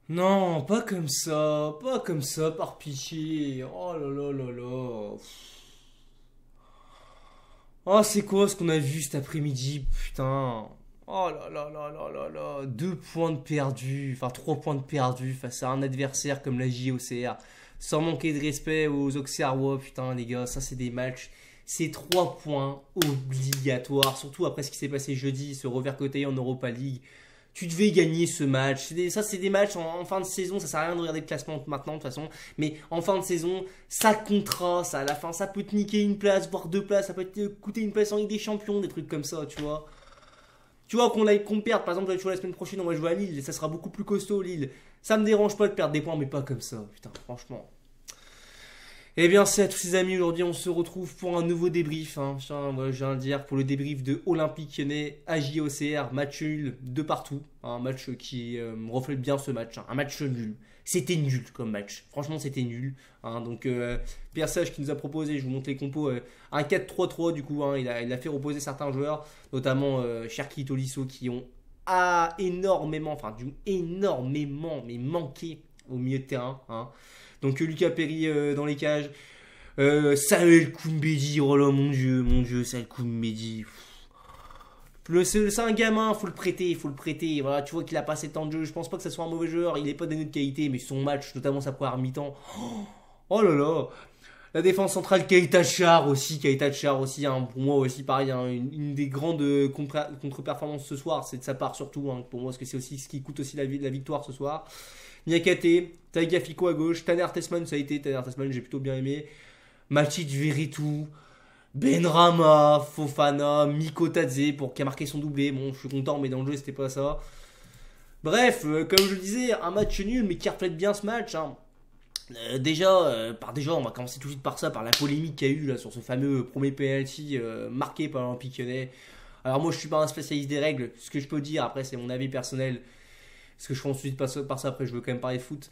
Non, pas comme ça, par pitié. Oh là là là là. Oh, c'est quoi ce qu'on a vu cet après-midi, putain. Oh là là là là là là. 2 points de perdu, enfin 3 points de perdu face à un adversaire comme la JOCR. Sans manquer de respect aux Auxerrois, putain les gars, ça c'est des matchs. C'est 3 points obligatoires, surtout après ce qui s'est passé jeudi, ce revers côté en Europa League. Tu devais gagner ce match. Ça, c'est des matchs en fin de saison. Ça sert à rien de regarder le classement maintenant, de toute façon. Mais en fin de saison, ça comptera. Ça, à la fin, ça peut te niquer une place, voire 2 places. Ça peut te coûter une place en Ligue des Champions, des trucs comme ça, tu vois. Tu vois, qu'on perde. Par exemple, tu vois, la semaine prochaine, on va jouer à Lille. Et ça sera beaucoup plus costaud, Lille. Ça me dérange pas de perdre des points, mais pas comme ça. Putain, franchement. Eh bien, c'est à tous les amis, aujourd'hui on se retrouve pour un nouveau débrief. Tiens, moi, je viens de dire pour le débrief de Olympique Lyonnais à JOCR, match nul de partout. Un match qui reflète bien ce match, un match nul. C'était nul comme match, franchement c'était nul. Donc, Pierre Sage qui nous a proposé, je vous montre les compos, un 4-3-3 du coup. Il a fait reposer certains joueurs, notamment Cherki Tolisso qui ont énormément, énormément, mais manqué au milieu de terrain. Donc Lucas Perry dans les cages. Samuel Koumbedi, oh là mon dieu, Samuel Koumbedi. C'est un gamin, faut le prêter, faut le prêter. Voilà, tu vois qu'il a pas assez de temps de jeu. Je pense pas que ça soit un mauvais joueur, il est pas d'une autre qualité, mais son match, notamment sa première mi-temps. Oh là là. La défense centrale, Keita Char aussi, pour moi aussi pareil, une des grandes contre-performances ce soir, c'est de sa part surtout, pour moi, parce que c'est aussi ce qui coûte aussi la victoire ce soir. Niakate, Tagliafico à gauche, Tanner Tessman, ça a été, Tanner Tessman, j'ai plutôt bien aimé. Matic Veritou, Benrama, Fofana, Miko Tadze qui a marqué son doublé. Bon, je suis content, mais dans le jeu, c'était pas ça. Bref, comme je le disais, un match nul, mais qui reflète bien ce match. Déjà, on va commencer tout de suite par ça, par la polémique qu'il y a eu là, sur ce fameux premier penalty marqué par l'Olympique Lyonnais. Alors moi, je suis pas un spécialiste des règles. Ce que je peux dire, après, c'est mon avis personnel. Parce que je pense ensuite par ça, après je veux quand même parler de foot.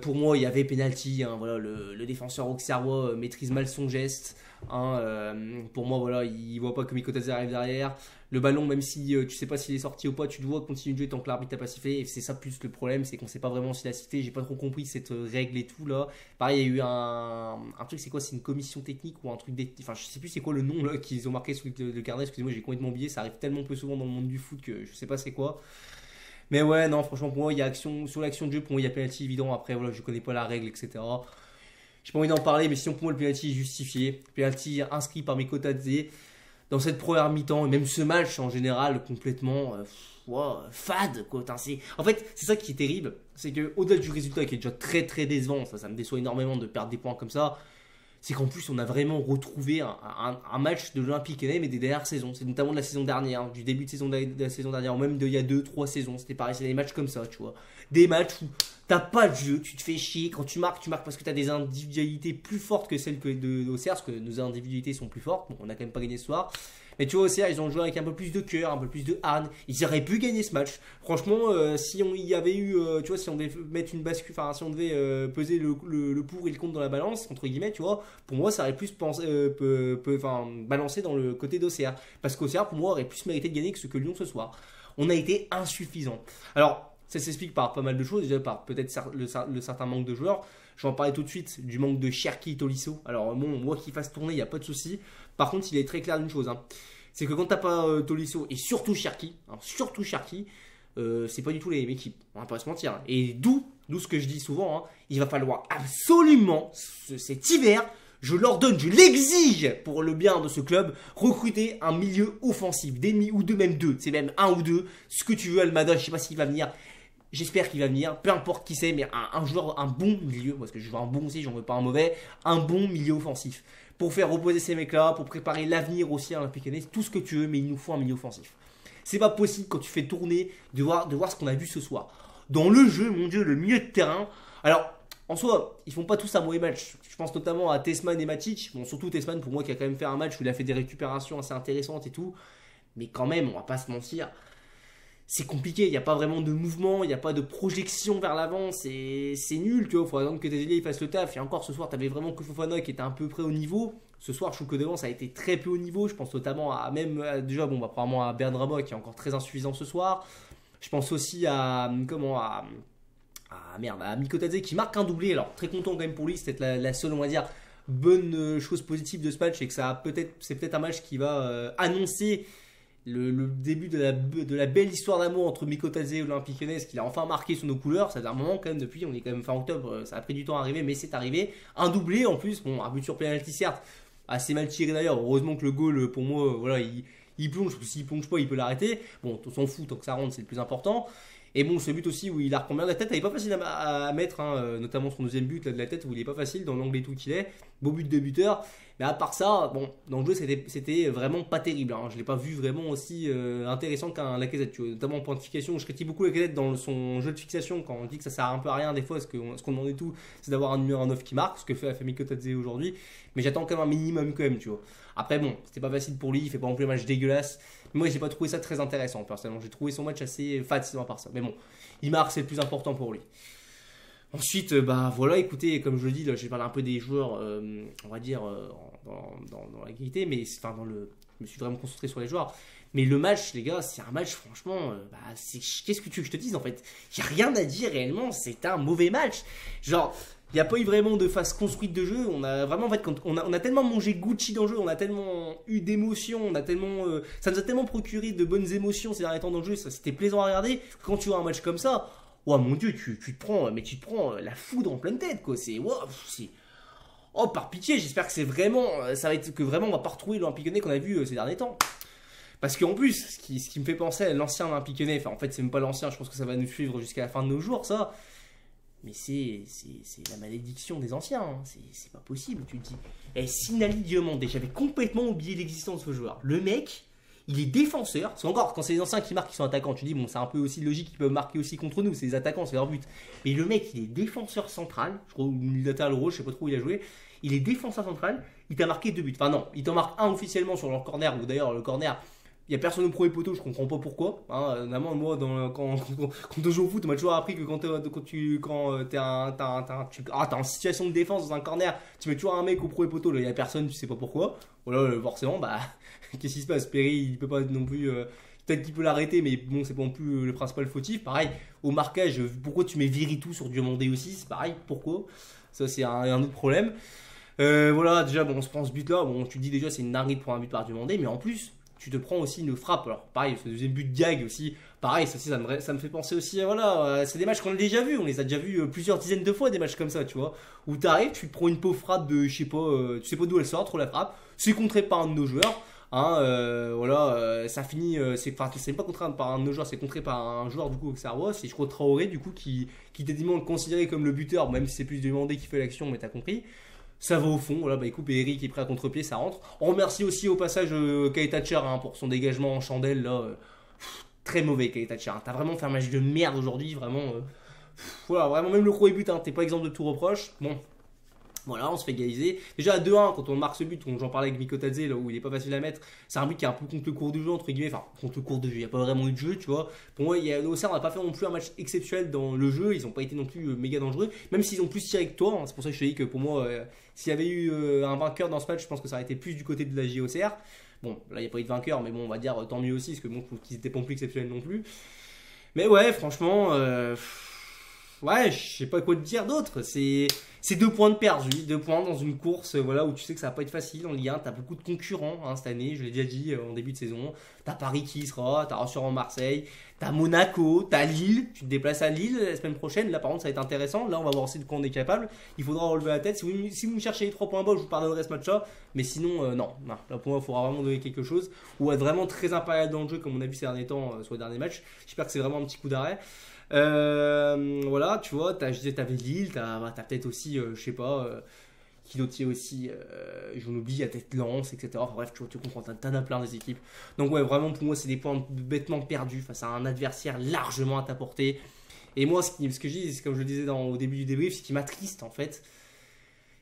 Pour moi, il y avait penalty. Voilà, le défenseur auxerrois maîtrise mal son geste. Pour moi, voilà, il voit pas que Mikotadze arrive derrière. Le ballon, même si tu sais pas s'il est sorti ou pas, tu dois continuer de jouer tant que l'arbitre n'a pas sifflé. Et c'est ça plus le problème, c'est qu'on sait pas vraiment s'il a sifflé. J'ai pas trop compris cette règle et tout là. Pareil, il y a eu un truc, c'est quoi? C'est une commission technique ou un truc enfin, je sais plus c'est quoi le nom là qu'ils ont marqué sur le carnet. Excusez-moi, j'ai complètement oublié. Ça arrive tellement peu souvent dans le monde du foot que je sais pas c'est quoi. Mais ouais, non, franchement, pour moi, il y a action sur l'action de jeu. Pour moi, il y a penalty évident. Après, voilà, je connais pas la règle, etc. J'ai pas envie d'en parler, mais sinon, pour moi, le penalty est justifié. Penalty inscrit par Mikotadze dans cette première mi-temps, et même ce match en général, complètement fade. Quoi. En fait, c'est ça qui est terrible. C'est que au-delà du résultat qui est déjà très très décevant, ça me déçoit énormément de perdre des points comme ça. C'est qu'en plus on a vraiment retrouvé un match de l'Olympique Lyonnais mais des dernières saisons, c'est notamment de la saison dernière, du début de la saison dernière, ou même d'il y a 2 3 saisons, c'était pareil, c'est des matchs comme ça, tu vois, des matchs où t'as pas de jeu, tu te fais chier, quand tu marques parce que t'as des individualités plus fortes que celles de Auxerre, parce que nos individualités sont plus fortes, bon, on a quand même pas gagné ce soir, mais tu vois, Auxerre, ils ont joué avec un peu plus de cœur, un peu plus de hargne. Ils auraient pu gagner ce match. Franchement, si on y avait eu, tu vois, si on devait mettre une bascule, enfin, si on devait peser le pour et le contre dans la balance, entre guillemets, tu vois, pour moi, ça aurait plus balancé dans le côté d'Auxerre. Parce qu'Auxerre, pour moi, aurait plus mérité de gagner que ce que Lyon ce soir. On a été insuffisant. Alors, ça s'explique par pas mal de choses. Déjà, par peut-être le certain manque de joueurs. Je vais en parler tout de suite du manque de Cherki Tolisso. Alors, bon, moi qui fasse tourner, il n'y a pas de souci. Par contre, il est très clair d'une chose. C'est que quand t'as pas Tolisso et surtout Cherki, c'est pas du tout les mêmes équipes. On va pas se mentir. Et d'où ce que je dis souvent, il va falloir absolument cet hiver, je l'ordonne, je l'exige pour le bien de ce club, recruter un milieu offensif, demi ou deux, même deux, c'est même un ou deux, ce que tu veux. Almada, je sais pas s'il va venir. J'espère qu'il va venir, peu importe qui c'est, mais un joueur, un bon milieu, parce que je veux un bon aussi, j'en veux pas un mauvais, un bon milieu offensif. Pour faire reposer ces mecs-là, pour préparer l'avenir aussi à l'Olympique Lyonnais, tout ce que tu veux, mais il nous faut un milieu offensif. C'est pas possible quand tu fais tourner de voir ce qu'on a vu ce soir. Dans le jeu, mon dieu, le milieu de terrain. Alors, en soi, ils font pas tous un mauvais match. Je pense notamment à Tessman et Matic. Bon, surtout Tessman pour moi qui a quand même fait un match où il a fait des récupérations assez intéressantes et tout. Mais quand même, on va pas se mentir, c'est compliqué, il n'y a pas vraiment de mouvement, il n'y a pas de projection vers l'avant, c'est nul, tu vois, il faut attendre que tes ailiers fassent le taf. Et encore ce soir, tu avais vraiment que Fofana qui était un peu près au niveau. Ce soir, je trouve que devant, ça a été très peu au niveau. Je pense notamment déjà, bon, probablement à Bernrama qui est encore très insuffisant ce soir. Je pense aussi à Ah merde, à Mikotadze qui marque un doublé. Alors très content quand même pour lui, c'est peut-être la seule, on va dire, bonne chose positive de ce match, et que c'est peut-être un match qui va annoncer le début de la belle histoire d'amour entre Mikotadze et Olympique Lyonnais, qu'il a enfin marqué sous nos couleurs. Ça fait un moment quand même, depuis, on est quand même fin octobre, ça a pris du temps à arriver, mais c'est arrivé. Un doublé en plus, bon, un but sur penalty certes, assez mal tiré d'ailleurs. Heureusement que le goal, pour moi, voilà, il plonge, parce que s'il plonge pas, il peut l'arrêter. Bon, on s'en fout, tant que ça rentre, c'est le plus important. Et bon, ce but aussi où il a reprend bien la tête, il n'est pas facile à mettre, hein, notamment son deuxième but là, de la tête où il n'est pas facile dans l'angle et tout qu'il est. Beau but de buteur. Mais à part ça, bon, dans le jeu, c'était vraiment pas terrible, hein. Je ne l'ai pas vu vraiment aussi intéressant qu'un Lacazette, tu vois. Notamment en pointification, je critique beaucoup Lacazette dans son jeu de fixation quand on dit que ça sert un peu à rien des fois. Ce qu'on demande et tout, c'est d'avoir un numéro 9 qui marque, ce que fait la famille Kotadze aujourd'hui. Mais j'attends quand même un minimum quand même, tu vois. Après, bon, c'était pas facile pour lui, il fait pas non plus un match dégueulasse. Moi, j'ai pas trouvé ça très intéressant, personnellement. J'ai trouvé son match assez fatigant par ça. Mais bon, il marque, c'est le plus important pour lui. Ensuite, bah voilà, écoutez, comme je le dis, là, j'ai parlé un peu des joueurs, on va dire, dans la qualité, mais enfin, je me suis vraiment concentré sur les joueurs. Mais le match, les gars, c'est un match, franchement, bah, qu'est-ce que tu veux que je te dise en fait? Il n'y a rien à dire réellement, c'est un mauvais match. Genre, il n'y a pas eu vraiment de phase construite de jeu. On a vraiment, en fait, quand on a tellement mangé Gucci dans le jeu, on a tellement eu d'émotions, ça nous a tellement procuré de bonnes émotions ces derniers temps dans le jeu, c'était plaisant à regarder. Quand tu vois un match comme ça, oh mon dieu, tu te prends la foudre en pleine tête, quoi. Oh, par pitié, j'espère que ça va être que vraiment on va pas retrouver l'Olympique Lyonnais qu'on a vu ces derniers temps. Parce qu'en plus, ce qui me fait penser à l'ancien Olympique Lyonnais, enfin en fait c'est même pas l'ancien, je pense que ça va nous suivre jusqu'à la fin de nos jours, ça. Mais c'est la malédiction des anciens, hein. C'est pas possible, tu te dis. Et Sinali Diomandé, j'avais complètement oublié l'existence de ce joueur. Le mec, il est défenseur. Parce qu'encore, quand c'est les anciens qui marquent, qui sont attaquants, tu dis, bon, c'est un peu aussi logique qu'ils peuvent marquer aussi contre nous, c'est les attaquants, c'est leur but. Mais le mec, il est défenseur central, je crois, ou latéral rôle, je sais pas trop où il a joué. Il est défenseur central, il t'a marqué 2 buts. Enfin non, il t'en marque un officiellement sur leur corner, ou d'ailleurs le corner, il n'y a personne au premier poteau, je comprends pas pourquoi. Hein. Normalement, moi, quand on joue au foot, on m'a toujours appris que t'es en situation de défense dans un corner, tu mets toujours un mec au premier poteau, là, il n'y a personne, tu sais pas pourquoi. Voilà, forcément, bah, qu'est-ce qui se passe? Perry, il peut pas non plus. Peut-être qu'il peut l'arrêter, mais bon, c'est pas non plus le principal fautif. Pareil, au marquage, pourquoi tu mets Viritou sur Diomandé aussi? C'est pareil, pourquoi? Ça, c'est un autre problème. Voilà, déjà, bon, on se prend ce but-là. Bon, tu te dis déjà, c'est une dinguerie de prendre un but par Diomandé, mais en plus, tu te prends aussi une frappe. Alors, pareil, ce deuxième but de Gag aussi. Pareil, ça me fait penser aussi, voilà, c'est des matchs qu'on a déjà vus. On les a déjà vus plusieurs dizaines de fois, des matchs comme ça, tu vois. Où t'arrives, tu te prends une pauvre frappe de, je sais pas, tu sais pas d'où elle sort, trop la frappe. C'est contré par un de nos joueurs. Hein, voilà, ça finit, c'est pas contré par un de nos joueurs, c'est contré par un joueur du coup au Auxerrois, c'est je crois Traoré du coup qui était considéré comme le buteur, même si c'est plus demandé qui fait l'action, mais t'as compris. Ça va au fond, voilà, bah écoute, Eric qui est prêt à contre-pied, ça rentre. On remercie aussi au passage Kai Thatcher hein, pour son dégagement en chandelle là. Très mauvais Kai Thatcher, hein. T'as vraiment fait un match de merde aujourd'hui, vraiment. Voilà, vraiment même le premier but, hein, t'es pas exemple de tout reproche. Bon. Voilà, on se fait égaliser. Déjà à 2-1, quand on marque ce but, j'en parlais avec Mikotadze, là où il est pas facile à mettre, c'est un but qui est un peu contre le cours du jeu, entre guillemets. Enfin, contre le cours de jeu, il n'y a pas vraiment eu de jeu, tu vois. Pour moi, Auxerre n'a pas fait non plus un match exceptionnel dans le jeu, ils n'ont pas été non plus méga dangereux, même s'ils ont plus tiré que toi. Hein. C'est pour ça que je te dis que pour moi, s'il y avait eu un vainqueur dans ce match, je pense que ça aurait été plus du côté de la JOCR. Bon, là, il n'y a pas eu de vainqueur, mais bon, on va dire tant mieux aussi, parce que bon, qu'ils n'étaient pas non plus exceptionnels non plus. Mais ouais, franchement. Ouais, je sais pas quoi te dire d'autre. C'est 2 points de perdu, 2 points dans une course voilà, où tu sais que ça va pas être facile en Ligue 1. T'as beaucoup de concurrents hein, cette année, je l'ai déjà dit en début de saison. T'as Paris qui y sera, t'as Rassurant Marseille, t'as Monaco, t'as Lille. Tu te déplaces à Lille la semaine prochaine. Là par contre ça va être intéressant. Là on va voir aussi de quoi on est capable. Il faudra relever la tête. Si vous me cherchez les 3 points bas, je vous pardonnerai ce match-là. Mais sinon, non. Là pour moi, il faudra vraiment donner quelque chose. Ou être vraiment très impérial dans le jeu comme on a vu ces derniers temps sur les derniers matchs. J'espère que c'est vraiment un petit coup d'arrêt. Voilà, tu vois, je disais, t'avais Lille, t'as peut-être aussi, je sais pas, qui d'autre y a aussi, j'en oublie, il y a peut-être Lens, etc. Enfin, bref, tu comprends, t'en as plein des équipes. Donc, ouais, vraiment, pour moi, c'est des points bêtement perdus face à un adversaire largement à ta portée. Et moi, ce que je dis, c'est comme je le disais au début du débrief, ce qui m'attriste en fait,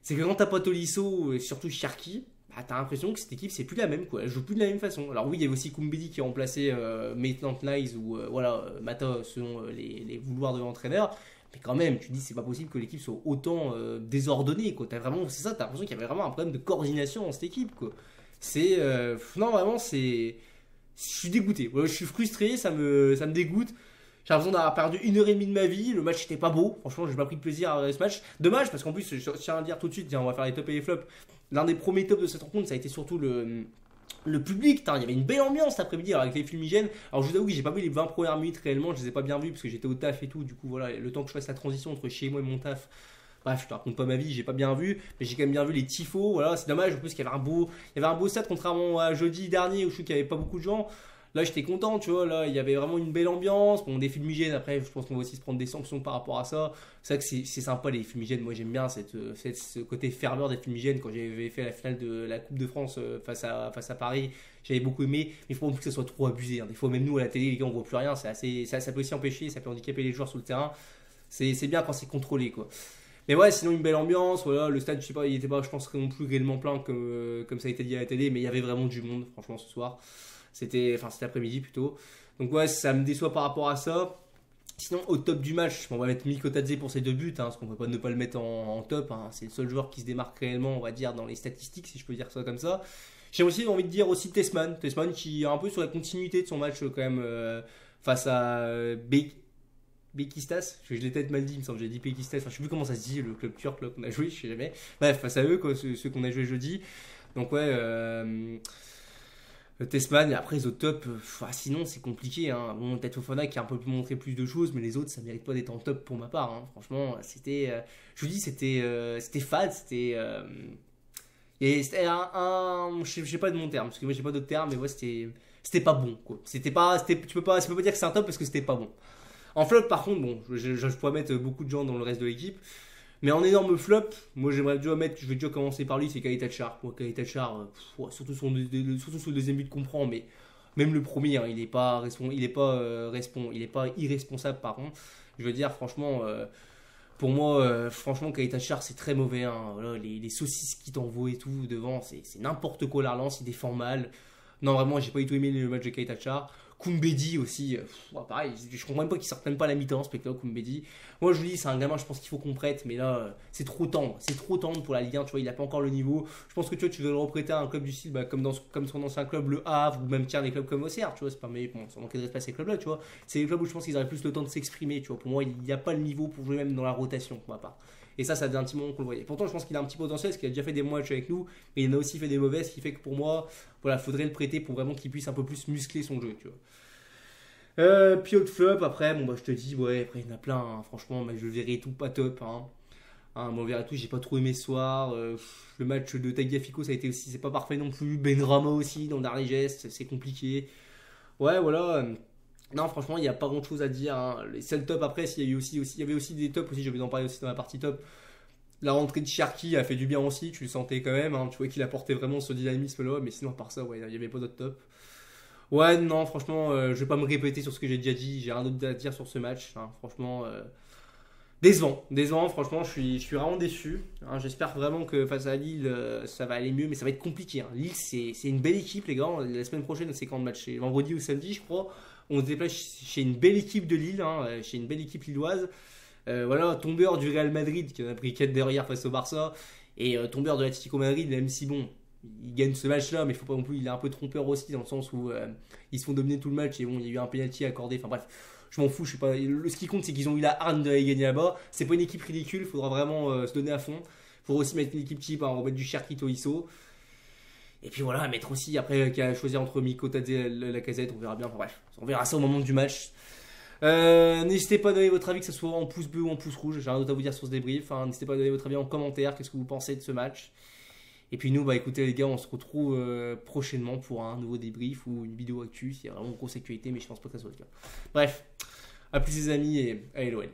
c'est que quand t'as pas Tolisso et surtout Cherki, bah, t'as l'impression que cette équipe c'est plus la même quoi, elle joue plus de la même façon. Alors oui il y avait aussi Koumbedi qui a remplacé Maitland Nice ou voilà Mata selon les vouloirs de l'entraîneur, mais quand même tu te dis c'est pas possible que l'équipe soit autant désordonnée quoi. T'as l'impression qu'il y avait vraiment un problème de coordination dans cette équipe quoi. C'est non vraiment je suis dégoûté, voilà, je suis frustré, ça me dégoûte. J'ai l'impression d'avoir perdu 1h30 de ma vie. Le match était pas beau. Franchement, j'ai pas pris de plaisir à regarder ce match. Dommage parce qu'en plus, je tiens à le dire tout de suite, tiens, on va faire les tops et les flops. L'un des premiers tops de cette rencontre, ça a été surtout le public. Il y avait une belle ambiance cet après-midi avec les fumigènes. Alors je vous avoue que j'ai pas vu les 20 premières minutes réellement, je les ai pas bien vues parce que j'étais au taf et tout. Du coup, voilà, le temps que je fasse la transition entre chez moi et mon taf. Bref, je te raconte pas ma vie, j'ai pas bien vu, mais j'ai quand même bien vu les tifos. Voilà, c'est dommage en plus qu'il y avait un beau stade contrairement à jeudi dernier où je trouve qu'il y avait pas beaucoup de gens. Là, j'étais content, tu vois. Là, il y avait vraiment une belle ambiance. Bon, des fumigènes, après, je pense qu'on va aussi se prendre des sanctions par rapport à ça. C'est vrai que c'est sympa les fumigènes. Moi, j'aime bien ce côté ferveur des fumigènes. Quand j'avais fait la finale de la Coupe de France face à Paris, j'avais beaucoup aimé. Mais il faut pas non plus que ça soit trop abusé. Hein. Des fois, même nous à la télé, les gars, on voit plus rien. Ça peut aussi empêcher, ça peut handicaper les joueurs sur le terrain. C'est bien quand c'est contrôlé, quoi. Mais ouais, sinon une belle ambiance, voilà, le stade, je sais pas, il était pas, je pense, non plus réellement plein comme ça a été dit à la télé, mais il y avait vraiment du monde, franchement, ce soir. Cet après-midi plutôt. Donc ouais, ça me déçoit par rapport à ça. Sinon, au top du match, on va mettre Miko Tadze pour ses 2 buts, hein, parce qu'on ne peut pas ne pas le mettre en top. Hein. C'est le seul joueur qui se démarque réellement, on va dire, dans les statistiques, si je peux dire ça comme ça. J'ai aussi envie de dire aussi Tessman qui est un peu sur la continuité de son match quand même face à Bekistas. Je l'ai peut-être mal dit, il me semble, j'ai dit Bekistas. Enfin, je sais plus comment ça se dit, le club turc là, qu'on a joué, je sais jamais. Bref, face à eux, quoi, ceux qu'on a joué jeudi. Donc ouais, Tessman, et après les autres top, sinon c'est compliqué. Hein. Bon, peut-être Fofana qui a un peu montré plus de choses, mais les autres ça mérite pas d'être en top pour ma part. Hein. Franchement, je vous dis, c'était fade, c'était je sais pas de mon terme, parce que moi j'ai pas d'autre terme, mais ouais, c'était pas bon, quoi. Tu peux pas dire que c'est un top parce que c'était pas bon. En flop, par contre, bon, je pourrais mettre beaucoup de gens dans le reste de l'équipe. Mais en énorme flop, moi j'aimerais déjà mettre, je vais déjà commencer par lui, c'est Kalitachar. Moi, Kalitachar, surtout sur le deuxième but qu'on prend, mais même le premier, hein, il est pas irresponsable par contre. Je veux dire, franchement, pour moi, franchement, Kalitachar c'est très mauvais. Hein. Voilà, les saucisses qu'il t'envoie et tout devant, c'est n'importe quoi la relance, il défend mal. Non, vraiment, j'ai pas du tout aimé le match de Kalitachar. Kumbedi aussi, pareil, je comprends même pas qu'il sorte même pas à la mi-temps, ce spectacle Kumbedi. Moi je vous dis, c'est un gamin, je pense qu'il faut qu'on prête, mais là c'est trop tendre pour la Ligue 1, tu vois, il a pas encore le niveau. Je pense que tu veux le reprêter à un club du style, comme son ancien club, le Havre, ou même tiens, des clubs comme Auxerre, tu vois, c'est pas, mais bon, ça manquait de respect à ces clubs-là, tu vois. C'est les clubs où je pense qu'ils auraient plus le temps de s'exprimer, tu vois. Pour moi, il n'y a pas le niveau pour jouer même dans la rotation, pour ma part. Et ça faisait un petit moment qu'on le voyait. Pourtant, je pense qu'il a un petit potentiel, parce qu'il a déjà fait des matchs avec nous, mais il en a aussi fait des mauvais, ce qui fait que pour moi, voilà, faudrait le prêter pour vraiment qu'il puisse un peu plus muscler son jeu, tu vois. Puis autre flop, après, bon bah je te dis, ouais, après il y en a plein, hein. Franchement, mais je le verrai tout pas top. Bon, on verra tout, j'ai pas trop aimé ce soir. Le match de Tagliafico, ça a été aussi, c'est pas parfait non plus. Benrama aussi, dans le dernier geste, c'est compliqué. Ouais, voilà. Non, franchement, il n'y a pas grand chose à dire. Hein. Les seuls tops après, il y avait aussi des tops aussi, je vais en parler aussi dans la partie top. La rentrée de Cherki a fait du bien aussi, tu le sentais quand même. Hein. Tu vois qu'il apportait vraiment ce dynamisme-là, mais sinon, à part ça, ouais, il n'y avait pas d'autres tops. Ouais, non, franchement, je vais pas me répéter sur ce que j'ai déjà dit. J'ai rien d'autre à dire sur ce match. Hein. Franchement, décevant. Franchement, je suis vraiment déçu. Hein. J'espère vraiment que face à Lille, ça va aller mieux, mais ça va être compliqué. Hein. Lille, c'est une belle équipe, les gars. La semaine prochaine, c'est quand le match? C'est vendredi ou samedi, je crois. On se déplace chez une belle équipe de Lille, hein, chez une belle équipe lilloise. Voilà, tombeur du Real Madrid qui en a pris 4 derrière face au Barça. Et tombeur de l'Atlético Madrid, même si bon, il gagne ce match-là, mais il faut pas non plus, il est un peu trompeur aussi dans le sens où ils se font dominer tout le match et bon, il y a eu un penalty accordé. Enfin bref, je m'en fous, je sais pas. Ce qui compte, c'est qu'ils ont eu la hargne d'aller gagner là-bas. C'est pas une équipe ridicule, il faudra vraiment se donner à fond. Il faudra aussi mettre une équipe type, hein, remettre du Cherki Tolisso. Et puis voilà, mettre aussi après qu'à choisir entre Miko Tadze et la Casette, on verra bien. Enfin bref, on verra ça au moment du match. N'hésitez pas à donner votre avis, que ce soit en pouce bleu ou en pouce rouge. J'ai rien d'autre à vous dire sur ce débrief. Hein. N'hésitez pas à donner votre avis en commentaire. Qu'est-ce que vous pensez de ce match? Et puis nous, bah écoutez les gars, on se retrouve prochainement pour un nouveau débrief ou une vidéo actu. S'il y a vraiment une grosse actualité, mais je pense pas que ça soit le cas. Bref, à plus les amis et à LOL.